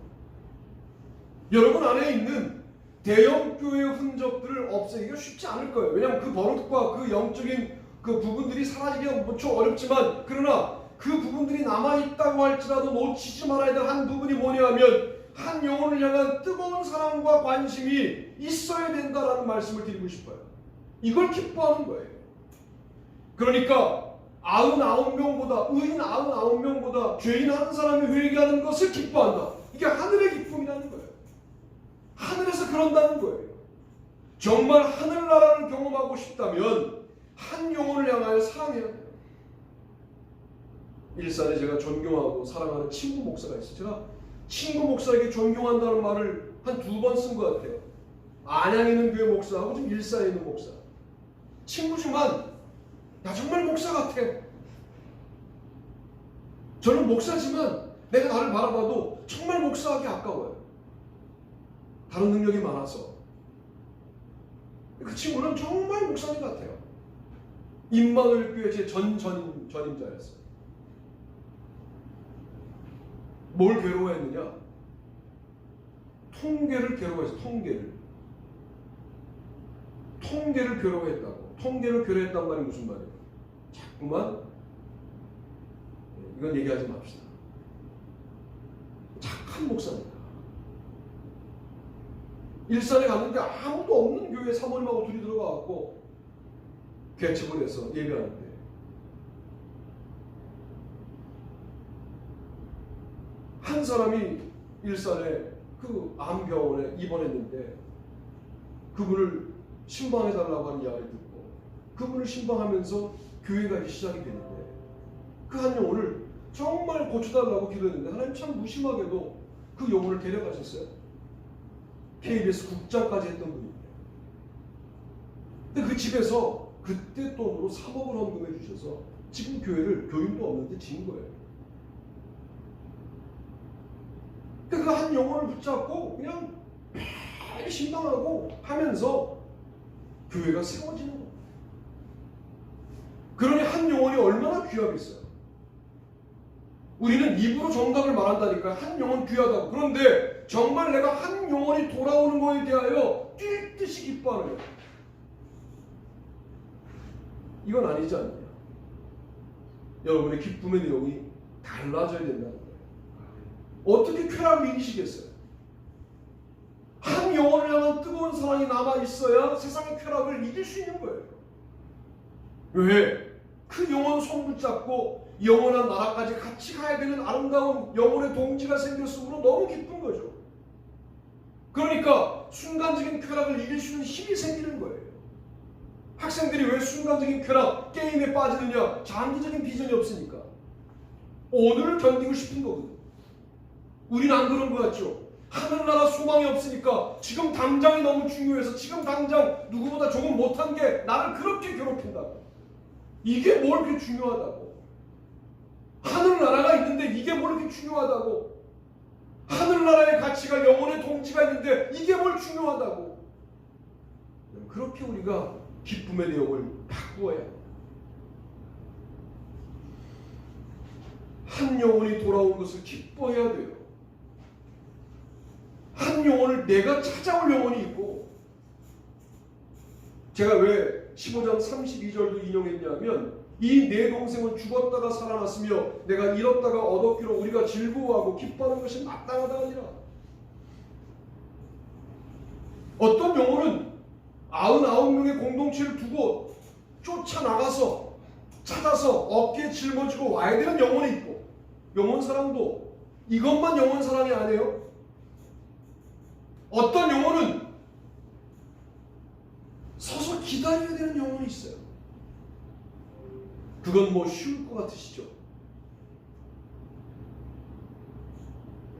여러분 안에 있는 대형 교회의 흔적들을 없애기가 쉽지 않을 거예요. 왜냐하면 그 버릇과 그 영적인 그 부분들이 사라지기가 무척 어렵지만 그러나 그 부분들이 남아있다고 할지라도 놓치지 말아야 될 한 부분이 뭐냐면 한 영혼을 향한 뜨거운 사랑과 관심이 있어야 된다라는 말씀을 드리고 싶어요. 이걸 기뻐하는 거예요. 그러니까 99명보다 의인 99명보다 죄인 한 사람이 회개하는 것을 기뻐한다. 이게 하늘의 기쁨이라는 거예요. 하늘에서 그런다는 거예요. 정말 하늘나라를 경험하고 싶다면 한 영혼을 향하여 사랑해야 돼요. 일산에 제가 존경하고 사랑하는 친구 목사가 있어요. 제가 친구 목사에게 존경한다는 말을 한 2번 쓴 것 같아요. 안양에 있는 교회 목사하고 지금 일산에 있는 목사. 친구지만 나 정말 목사 같아. 저는 목사지만 내가 나를 바라봐도 정말 목사하기 아까워요. 다른 능력이 많아서. 그 친구는 정말 목사님 같아요. 임마누엘 교회 제 전임자였어요. 뭘 괴로워했느냐? 통계를 괴로워했어요. 통계를 괴로워했다고. 통계를 괴로워했단 말이 무슨 말이에요? 자꾸만 이건 얘기하지 맙시다. 착한 목사입니다. 일산에 갔는데 아무도 없는 교회에 사모님하고 둘이 들어가갖고 개척을 해서 예배하는데 한 사람이 일산에 그 암병원에 입원했는데 그분을 신방해달라고 하는 이야기를 듣고 그분을 신방하면서 교회가 시작이 되는데 그 한 영혼을 정말 고쳐달라고 기도했는데 하나님 참 무심하게도 그 영혼을 데려가셨어요. KBS 국장까지 했던 분인데 근데 그 집에서 그때 돈으로 3억을 헌금해 주셔서 지금 교회를 교인도 없는데 지은 거예요. 그 한 영혼을 붙잡고 그냥 매일 신방하고 하면서 교회가 세워지는 거예요. 그러니 한 영혼이 얼마나 귀하겠어요. 우리는 입으로 정답을 말한다니까 한 영혼 귀하다고. 그런데 정말 내가 한 영혼이 돌아오는 것에 대하여 뛸 듯이 기뻐하는 거예요. 이건 아니지 않냐. 여러분의 기쁨의 내용이 달라져야 된다는 거예요. 어떻게 쾌락을 이기시겠어요? 한 영혼을 향한 뜨거운 사랑이 남아있어야 세상의 쾌락을 이길 수 있는 거예요. 왜? 그 영혼 손 붙잡고 영원한 나라까지 같이 가야 되는 아름다운 영혼의 동지가 생겼으므로 너무 기쁜 거죠. 그러니까 순간적인 쾌락을 이길 수 있는 힘이 생기는 거예요. 학생들이 왜 순간적인 쾌락, 게임에 빠지느냐? 장기적인 비전이 없으니까. 오늘을 견디고 싶은 거거든. 우리는 안 그런 거 같죠? 하늘나라 소망이 없으니까 지금 당장이 너무 중요해서 지금 당장 누구보다 조금 못한 게 나를 그렇게 괴롭힌다고. 이게 뭘 그렇게 중요하다고. 하늘나라가 있는데 이게 뭘 그렇게 중요하다고. 하늘나라의 가치가 영혼의 동지가 있는데 이게 뭘 중요하다고. 그렇게 우리가 기쁨의 내용을 바꾸어야 합니다. 한 영혼이 돌아온 것을 기뻐해야 돼요. 한 영혼을 내가 찾아올 영혼이 있고, 제가 왜 15장 32절도 인용했냐면 이 내 동생은 죽었다가 살아났으며 내가 잃었다가 얻었기로 우리가 즐거워하고 기뻐하는 것이 마땅하다 아니라. 어떤 영혼은 99명의 공동체를 두고 쫓아나가서 찾아서 어깨에 짊어지고 와야 되는 영혼이 있고, 영혼사랑도 이것만 영혼사랑이 아니에요. 어떤 영혼은 서서 기다려야 되는 영혼이 있어요. 그건 뭐 쉬울 것 같으시죠?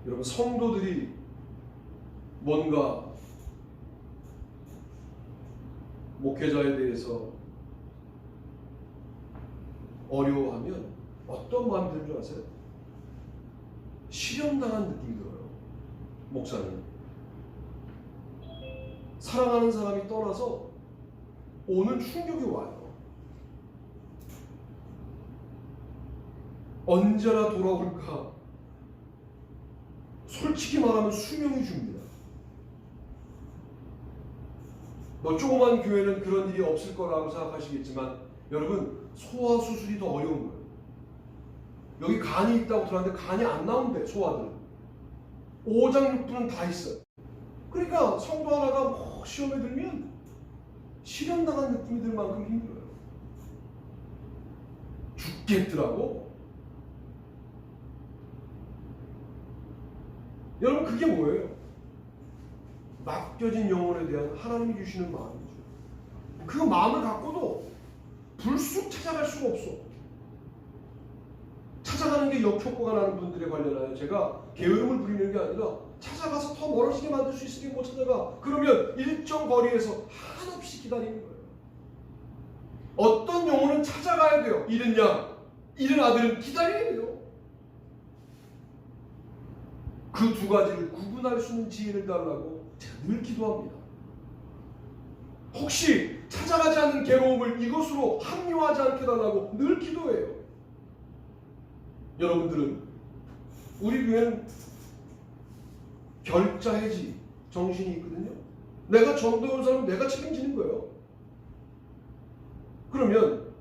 여러분, 성도들이 뭔가 목회자에 대해서 어려워하면 어떤 마음이 드는 줄 아세요? 실현당한 느낌이 들어요. 목사는 사랑하는 사람이 떠나서 오는 충격이 와요. 언제나 돌아올까? 솔직히 말하면 수명이 줍니다. 뭐 조그만 교회는 그런 일이 없을 거라고 생각하시겠지만 여러분, 소화 수술이 더 어려운 거예요. 여기 간이 있다고 들었는데 간이 안 나온대, 소화들은. 오장육부는 다 있어요. 그러니까 성도 하나가 뭐 시험에 들면 실현 당한 느낌이 들 만큼 힘들어요. 죽겠더라고. 여러분, 그게 뭐예요? 맡겨진 영혼에 대한 하나님이 주시는 마음이죠. 그 마음을 갖고도 불쑥 찾아갈 수가 없어. 찾아가는 게 역효과가 나는 분들에 관련하여 제가 게으름을 부리는 게 아니라 찾아가서 더 멀어지게 만들 수 있으니 못 찾아가. 그러면 일정 거리에서 한없이 기다리는 거예요. 어떤 영혼은 찾아가야 돼요. 잃은 양, 잃은 아들은 기다려야 돼요. 그 두 가지를 구분할 수 있는 지혜를 달라고 제가 늘 기도합니다. 혹시 찾아가지 않는 괴로움을 이것으로 합리화하지 않게 달라고 늘 기도해요. 여러분들은, 우리 교회는 결자 해지 정신이 있거든요. 내가 전도한 사람은 내가 책임지는 거예요. 그러면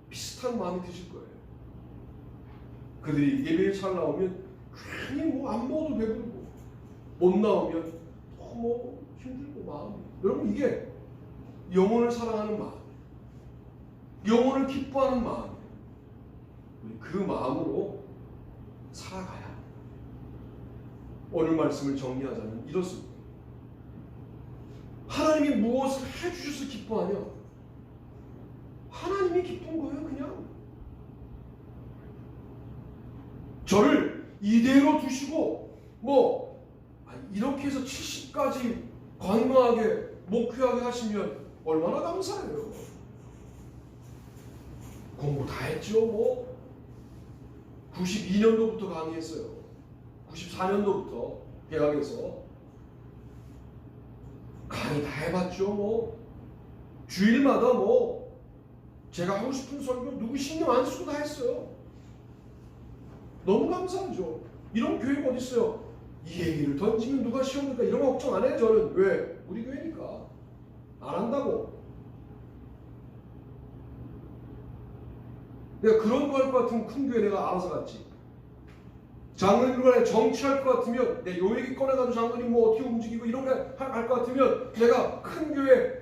비슷한 마음이 드실 거예요. 그들이 예배에 잘 나오면 괜히 뭐 안 먹어도 배부르고, 못 나오면 너무 힘들고 마음이. 여러분, 이게 영혼을 사랑하는 마음, 영혼을 기뻐하는 마음, 우리 그 마음으로 살아가야 합니다. 오늘 말씀을 정리하자면 이렇습니다. 하나님이 무엇을 해주셔서 기뻐하냐? 하나님이 기쁜 거예요. 그냥 저를 이대로 두시고 이렇게 해서 70까지 건강하게 목회하게 하시면 얼마나 감사해요. 공부 다 했죠. 92년도부터 강의했어요. 94년도부터 대학에서 강의 다 해봤죠. 주일마다 제가 하고 싶은 설교 누구 신경 안 쓰고 다 했어요. 너무 감사하죠. 이런 교회가 어디 있어요? 이 얘기를 던지면 누가 시험 볼까 이런 거 걱정 안 해요. 저는. 왜? 우리 교회니까. 안 한다고. 내가 그런 거 할 것 같으면 큰 교회 내가 알아서 갔지. 장로님 간에 정치할 것 같으면 내가 요 얘기 꺼내가지고 장로님 어떻게 움직이고 이런 거 할 것 같으면 내가 큰 교회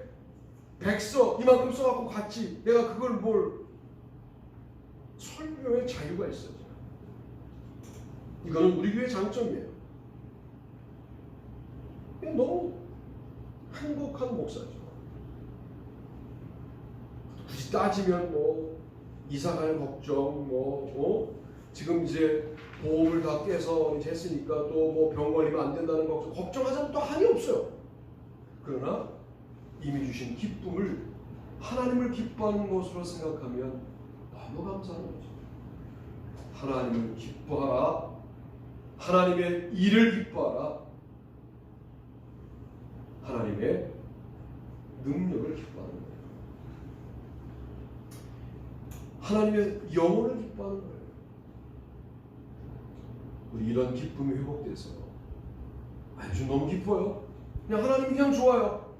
백서 이만큼 써갖고 갔지. 내가 그걸 설교의 자유가 있어요. 이거는 우리 교회의 장점이에요. 너무 행복한 목사죠. 굳이 따지면 이사갈 걱정, 지금 이제 보험을 다 깨서 이제 했으니까 또 병 걸리면 안 된다는 걱정하자면 또 한이 없어요. 그러나 이미 주신 기쁨을 하나님을 기뻐하는 것으로 생각하면 너무 감사한 거죠. 하나님을 기뻐하라. 하나님의 일을 기뻐하라. 하나님의 능력을 기뻐하는 거예요. 하나님의 영혼을 기뻐하는 거예요. 우리 이런 기쁨이 회복돼서 요즘 너무 기뻐요. 그냥 하나님이 그냥 좋아요.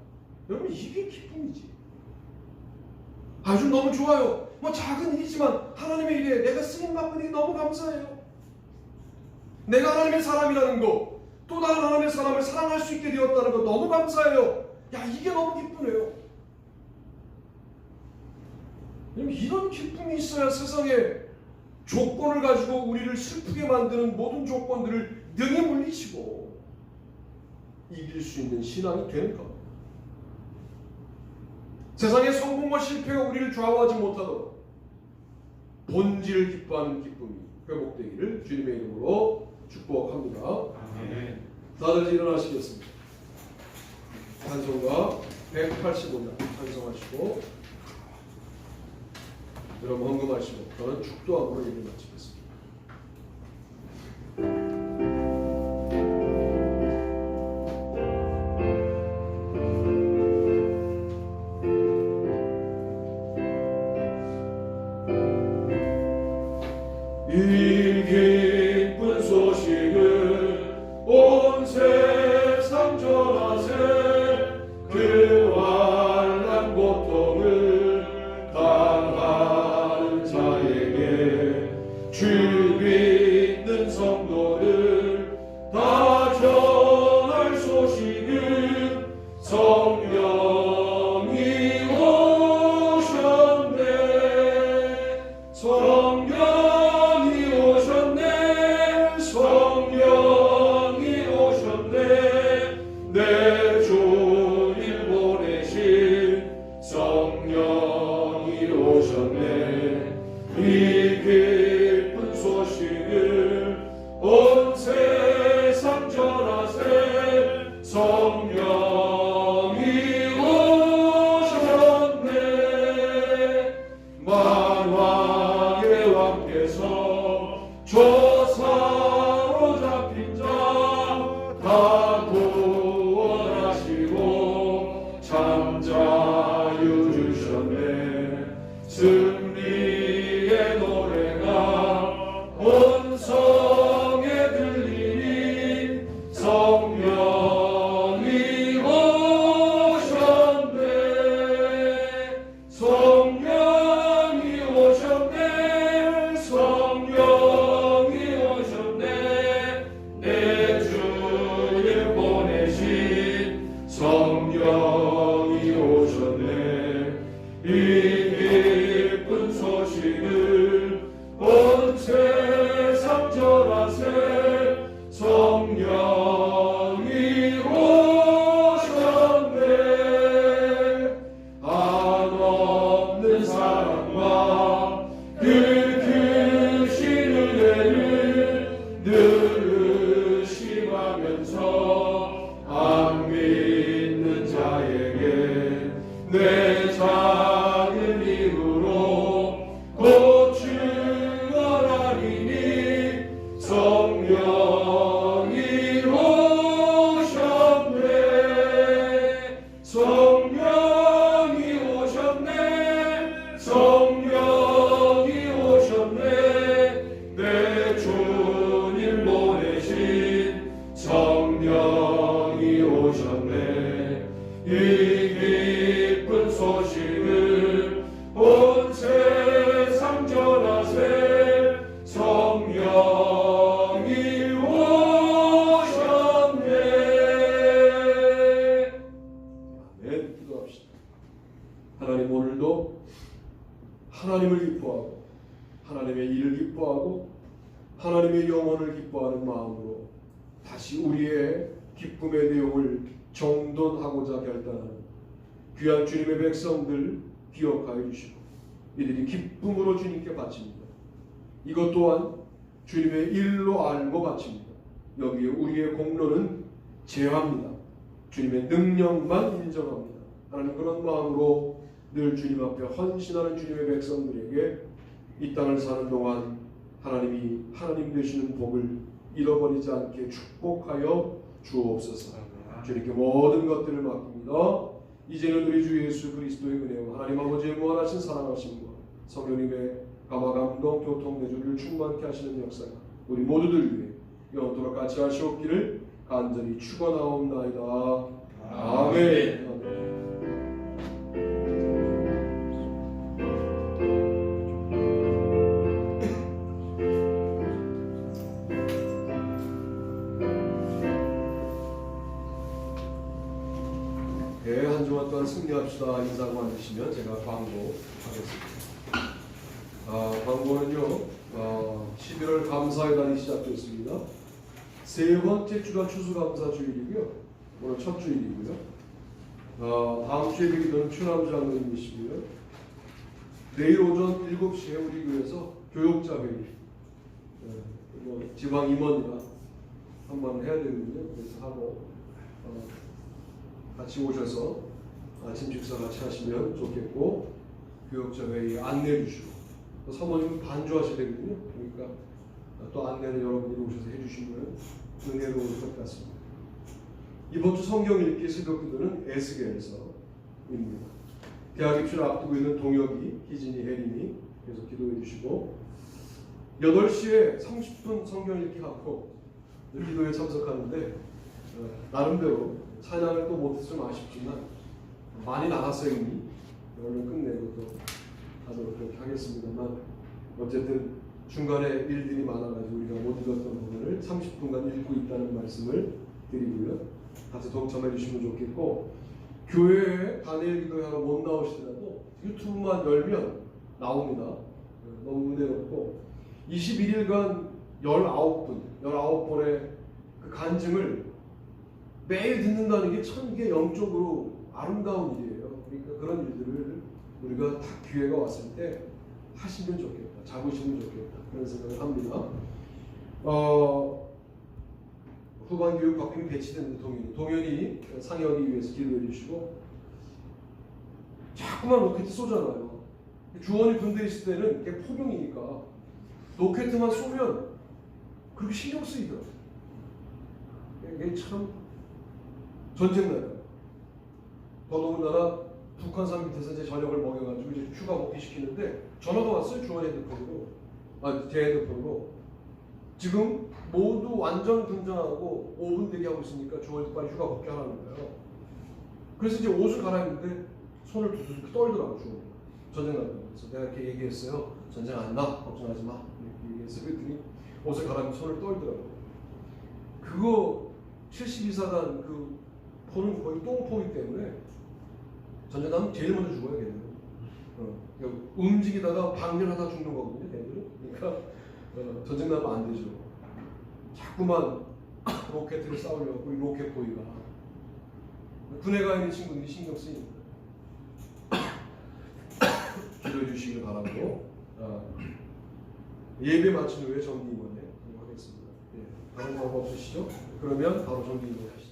여러분, 이게 기쁨이지. 요즘 너무 좋아요. 작은 일이지만 하나님의 일에 내가 쓰임받는 일이 너무 감사해요. 내가 하나님의 사람이라는 거, 또 다른 하나님의 사람을 사랑할 수 있게 되었다는 거 너무 감사해요. 이게 너무 기쁘네요. 이런 기쁨이 있어야 세상에 조건을 가지고 우리를 슬프게 만드는 모든 조건들을 능히 물리치고 이길 수 있는 신앙이 되는 겁니다. 세상의 성공과 실패가 우리를 좌우하지 못하도록 본질을 기뻐하는 기쁨이 회복되기를 주님의 이름으로 축복합니다. 아멘. 다들 일어나시겠습니다. 찬송가 185장 찬송하시고 여러분 헌금하시고 저는 축도함으로 예배 마치겠습니다. 이 기쁜 소식을 온 세상 전하세. 그 환난 고통을 당한 성령이 오셨네. 성령이 오셨네. 성령이 오셨네. 내 주님 보내신 성령이 오셨네. 이 기쁜 소식을 온 세상 전하세. 성령이 오셨네. 만왕의 왕께서 조사로 잡힌 자 다 구원하시고 참 자유 주셨네. 승리의 노래가 온 성에 들리니 성령이 오셨네. 성령이 오셨네. 성령이 오셨네. 내 주님 보내신 성령이 오셨네. 이 기쁜 소식을 온 세상 전하세. 성령이 오셨네. 한없는 사랑과 그 크신 은혜를 늘 의심하면서 안 믿는 자에게 내 작은 힘으로 곧 증언하리니 성령이 오셨네. 성령이 오셨네. 성령이 오셨네. 내 주님 보내신 성령이 오셨네. 이 기쁜 소식을 온 세상 전하세. 성령이 오셨네. 네, 기도합시다. 하나님, 오늘도 하나님을 기뻐하고 하나님의 일을 기뻐하고 하나님의 영혼을 기뻐하는 마음으로 다시 우리의 기쁨의 내용을 정돈하고자 결단하는 귀한 주님의 백성들 기억하여 주시고 이들이 기쁨으로 주님께 바칩니다. 이것 또한 주님의 일로 알고 바칩니다. 여기에 우리의 공로는 제합니다. 주님의 능력만 인정합니다. 하나님, 그런 마음으로 늘 주님 앞에 헌신하는 주님의 백성들에게 이 땅을 사는 동안 하나님이 하나님 되시는 복을 잃어버리지 않게 축복하여 주옵소서. 주님께 모든 것들을 맡깁니다. 이제는 우리 주 예수 그리스도의 은혜와 하나님 아버지의 무한하신 사랑하심과 성령님의 감화 감동 교통 내주를 충만케 하시는 역사가 우리 모두들 위해 영원토록 같이 하시옵기를 간절히 축원하옵나이다. 아멘. 네, 한 주간 동안 승리합시다 인사하고 앉으시면 제가 광고하겠습니다. 광고는요, 11월 감사회단이 시작됐습니다. 세 번째 주가 추수감사 주일이고요. 오늘 첫 주일이고요. 다음 주에 기도는 추남장로님이시고요. 내일 오전 7시에 우리 교회에서 교역자 회의, 지방 임원이랑 한번 해야 되거든요. 그래서 하고 같이 오셔서 아침 식사 같이 하시면 좋겠고, 교역자 회의 안내해 주시고 또 사모님은 반주하셔야 되거든요. 그러니까 또 안내는 여러분이 오셔서 해주시면 은혜로울 것 같습니다. 이번 주 성경 읽기 새벽 기도는 에스겔서입니다. 대학 입시를 앞두고 있는 동혁이, 희진이, 혜린이 계속 기도해 주시고 8시에 30분 성경 읽기 하고 기도에 참석하는데 나름대로 찬양을 또 못했으면 아쉽지만 많이 나갔어요. 이미 오늘 끝내고 또 하도록 그렇게 하겠습니다만 어쨌든 중간에 일들이 많아가지고 우리가 못 읽었던 부분을 30분간 읽고 있다는 말씀을 드리고요. 같이 동참해 주시면 좋겠고, 교회에 단일 기도회하러 못 나오시더라도 유튜브만 열면 나옵니다. 너무 은혜롭고 21일간 19번의 그 간증을 매일 듣는다는 게 참 이게 영적으로 아름다운 일이에요. 그러니까 그런 일들을 우리가 다 기회가 왔을 때 하시면 좋겠다. 잡으시면 좋겠다. 그런 생각을 합니다. 후반 교육 바뀌면 배치된 동현이 상영하기 위해서 기도해 주시고 자꾸만 로켓 쏘잖아요. 주원이 군대에 있을 때는 이게 포병이니까 로켓만 쏘면 그렇게 신경 쓰이더라고요. 이게 참 전쟁 나요. 더더군다나 북한산 밑에서 이제 저녁을 먹여가지고 이제 휴가 먹기 시키는데 전화가 왔어요. 주원 핸드폰으로. 제 핸드폰으로. 지금 모두 완전 분장하고 5분 대기하고 있으니까 주원이 빨리 휴가 먹게 하라는 거예요. 그래서 이제 옷을 갈아입는데 손을 두둑 떨더라고 주원이. 전쟁 난다고. 그래서 내가 이렇게 얘기했어요. 전쟁 안 나. 걱정하지 마. 이렇게 얘기했어요. 그랬더니 옷을 갈아입고 손을 떨더라고. 그거 72사단 그 포는 거의 똥포이기 때문에 전쟁 나면 제일 먼저 죽어야 돼요. 움직이다가 방전하다 죽는 거거든요. 걔들은. 그러니까 전쟁 나면 안 되죠. 자꾸만 로켓을 싸우려고 이 로켓 보이가 군에 가 있는 친구들이 신경 쓰이는 거예요. 기도해 주시길 바라고 예배 마친 후에 정기 임원회 하겠습니다. 다른 거 없으시죠? 그러면 바로 정기 임원회 하시죠.